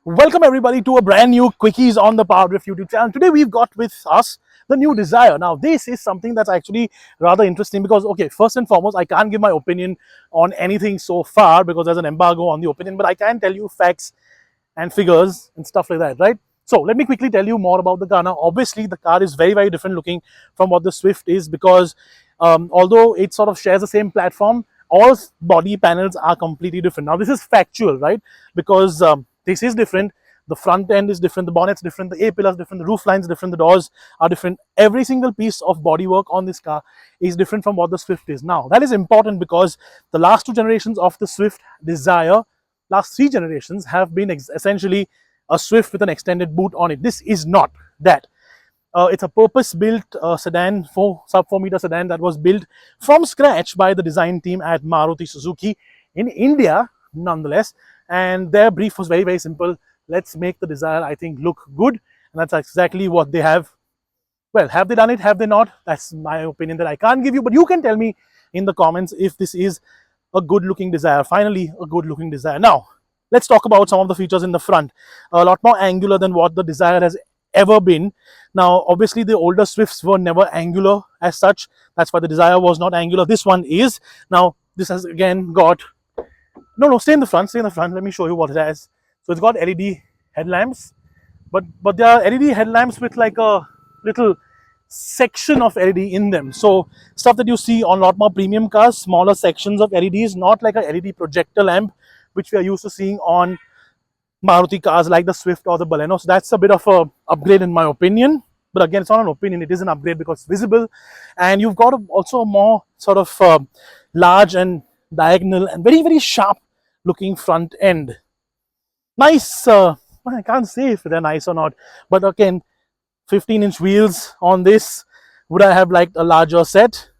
Welcome everybody to a brand new quickies on the PowerDrift YouTube channel. Today we've got with us the new Dzire. Now this is something that's actually rather interesting because, okay, first and foremost, I can't give my opinion on anything so far because there's an embargo on the opinion, but I can tell you facts and figures and stuff like that, right? So let me quickly tell you more about the car. Now obviously the car is very different looking from what the Swift is because although it sort of shares the same platform, all body panels are completely different. Now this is factual, right? Because this is different. The front end is different, the bonnet's different, the A-pillar is different, the roof line's different, the doors are different. Every single piece of bodywork on this car is different from what the Swift is. Now that is important because the last two generations of the Swift Dzire, last three generations, have been essentially a Swift with an extended boot on it. This is not that. It's a purpose-built sedan, sub 4 meter sedan that was built from scratch by the design team at Maruti Suzuki in India, nonetheless. And their brief was very simple. Let's make the Dzire, I think, look good. And that's exactly what they have. Well, have they done it? Have they not? That's my opinion that I can't give you. But you can tell me in the comments if this is a good-looking Dzire. Finally, a good-looking Dzire. Now, let's talk about some of the features in the front. A lot more angular than what the Dzire has ever been. Now, obviously, the older Swifts were never angular as such. That's why the Dzire was not angular. This one is. Now, this has again got... No, stay in the front, Let me show you what it has. So it's got LED headlamps, but there are LED headlamps with like a little section of LED in them. So stuff that you see on a lot more premium cars, smaller sections of LEDs, not like a LED projector lamp, which we are used to seeing on Maruti cars like the Swift or the Baleno. So that's a bit of a upgrade in my opinion. But again, it's not an opinion, it is an upgrade because it's visible. And you've got also a more sort of large and diagonal and very sharp looking front end. Nice, I can't say if they're nice or not, but again, 15-inch wheels on this. Would I have liked a larger set?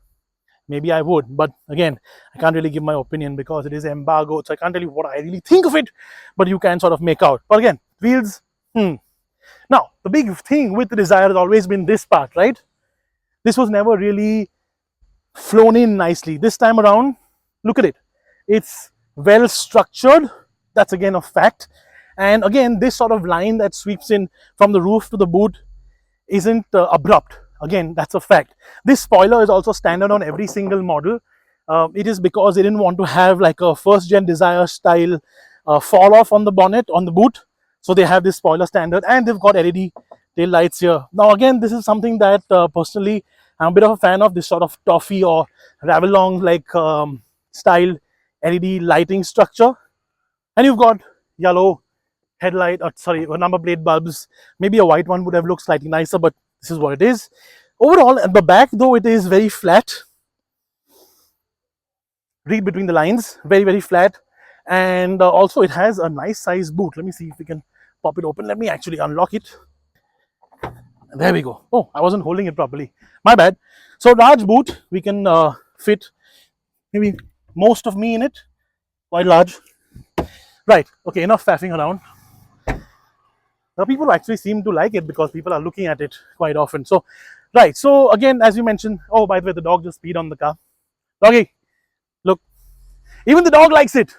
Maybe I would, but again, I can't really give my opinion because it is embargoed, so I can't tell you what I really think of it, but you can sort of make out. But again, wheels, Now, the big thing with the Dzire has always been this part, right? This was never really flown in nicely. This time around, look at it. It's well structured. That's again a fact. And again, this sort of line that sweeps in from the roof to the boot isn't abrupt. Again, that's a fact. This spoiler is also standard on every single model. It is because they didn't want to have like a first gen Dzire style fall off on the bonnet, on the boot. So they have this spoiler standard, and they've got LED tail lights here. Now again, this is something that personally I'm a bit of a fan of, this sort of toffee or Ravelong like style LED lighting structure. And you've got yellow headlight, number plate bulbs. Maybe a white one would have looked slightly nicer, but this is what it is. Overall, at the back, though, it is very flat. Read between the lines, very flat. And also, it has a nice size boot. Let me see if we can pop it open. Let me actually unlock it. There we go. Oh, I wasn't holding it properly. My bad. So, large boot. We can fit maybe most of me in it. Quite large. Right, okay, enough faffing around. Now people actually seem to like it because people are looking at it quite often. So, right, so again, as you mentioned, oh, by the way, the dog just peed on the car. Doggy, look, even the dog likes it.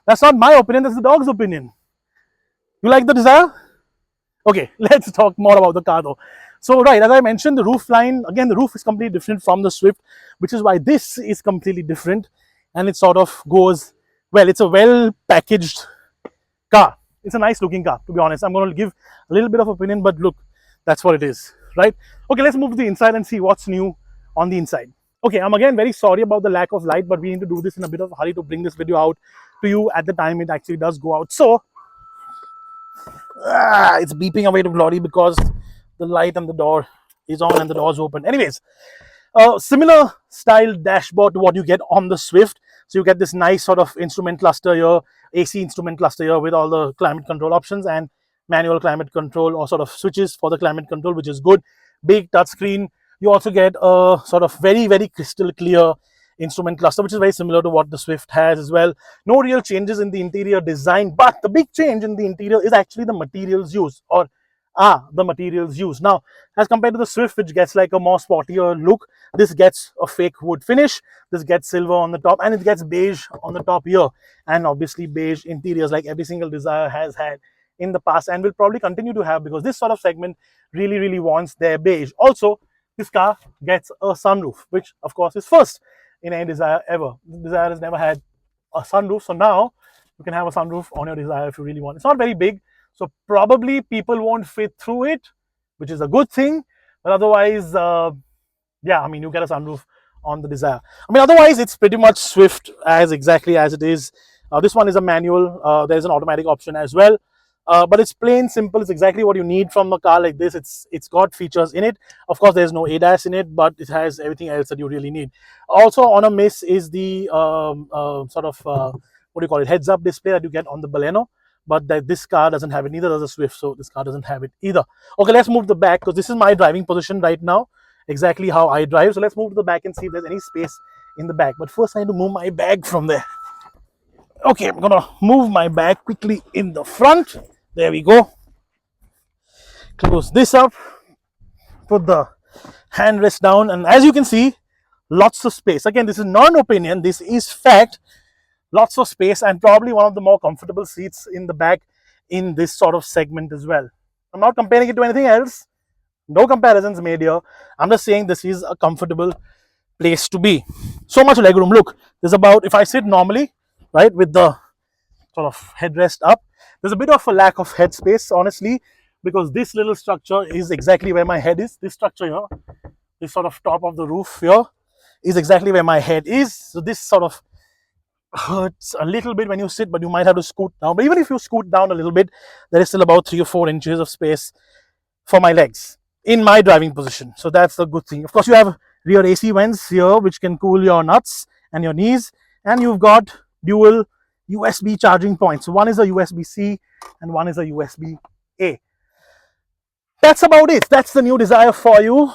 That's not my opinion, that's the dog's opinion. You like the Dzire? Okay, let's talk more about the car though. So, right, as I mentioned, the roof line, again, the roof is completely different from the Swift, which is why this is completely different. And it sort of goes... Well, it's a well-packaged car. It's a nice looking car, to be honest. I'm going to give a little bit of opinion, but look, that's what it is, right? Okay, let's move to the inside and see what's new on the inside. Okay, I'm again very sorry about the lack of light, but we need to do this in a bit of a hurry to bring this video out to you at the time it actually does go out. So, it's beeping away to glory because the light and the door is on and the door's open. Anyways, similar style dashboard to what you get on the Swift. So you get this nice sort of instrument cluster here, AC instrument cluster here with all the climate control options and manual climate control or sort of switches for the climate control, which is good. Big touchscreen. You also get a sort of very crystal clear instrument cluster, which is very similar to what the Swift has as well. No real changes in the interior design, but the big change in the interior is actually the materials used, or the materials used. Now, as compared to the Swift, which gets like a more sportier look, this gets a fake wood finish, this gets silver on the top, and it gets beige on the top here, and obviously beige interiors like every single Dzire has had in the past and will probably continue to have, because this sort of segment really wants their beige. Also, this car gets a sunroof, which of course is first in any Dzire ever. The Dzire has never had a sunroof, so now you can have a sunroof on your Dzire if you really want. It's not very big, so probably people won't fit through it, which is a good thing. But otherwise, yeah, I mean, you get a sunroof on the Dzire. I mean, otherwise, it's pretty much Swift as exactly as it is. This one is a manual. There's an automatic option as well. But it's plain simple. It's exactly what you need from a car like this. It's got features in it. Of course, there's no ADAS in it, but it has everything else that you really need. Also on a miss is the sort of what do you call it, heads-up display that you get on the Baleno. But that this car doesn't have it. Neither does the Swift, so this car doesn't have it either. Okay, let's move to the back, because this is my driving position right now, exactly how I drive. So let's move to the back and see if there's any space in the back. But first I need to move my bag from there. Okay, I'm gonna move my bag quickly in the front. There we go. Close this up, put the handrest down, and as you can see, lots of space. Again, this is not an opinion, this is fact. Lots of space, and probably one of the more comfortable seats in the back in this sort of segment as well. I'm not comparing it to anything else. No comparisons made here. I'm just saying this is a comfortable place to be. So much legroom. Look, there's about, if I sit normally, right, with the sort of headrest up, there's a bit of a lack of head space, honestly, because this little structure is exactly where my head is. This structure here, this sort of top of the roof here, is exactly where my head is. So this sort of hurts a little bit when you sit, but you might have to scoot down. But even if you scoot down a little bit, there is still about 3 or 4 inches of space for my legs in my driving position. So that's a good thing. Of course, you have rear AC vents here, which can cool your nuts and your knees, and you've got dual USB charging points. So one is a USB-C and one is a USB-A. That's about it. That's the new Dzire for you.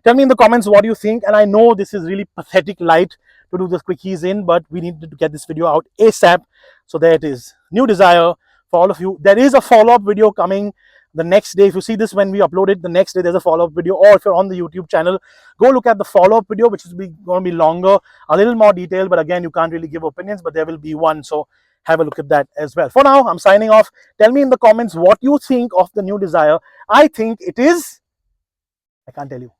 Tell me in the comments what you think. And I know this is really pathetic light to do this QuickEase in, but we need to get this video out ASAP. So there it is. New Dzire for all of you. There is a follow-up video coming the next day. If you see this when we upload it, the next day there's a follow-up video. Or if you're on the YouTube channel, go look at the follow-up video, which is going to be longer, a little more detailed. But again, you can't really give opinions, but there will be one. So have a look at that as well. For now, I'm signing off. Tell me in the comments what you think of the new Dzire. I think it is, I can't tell you.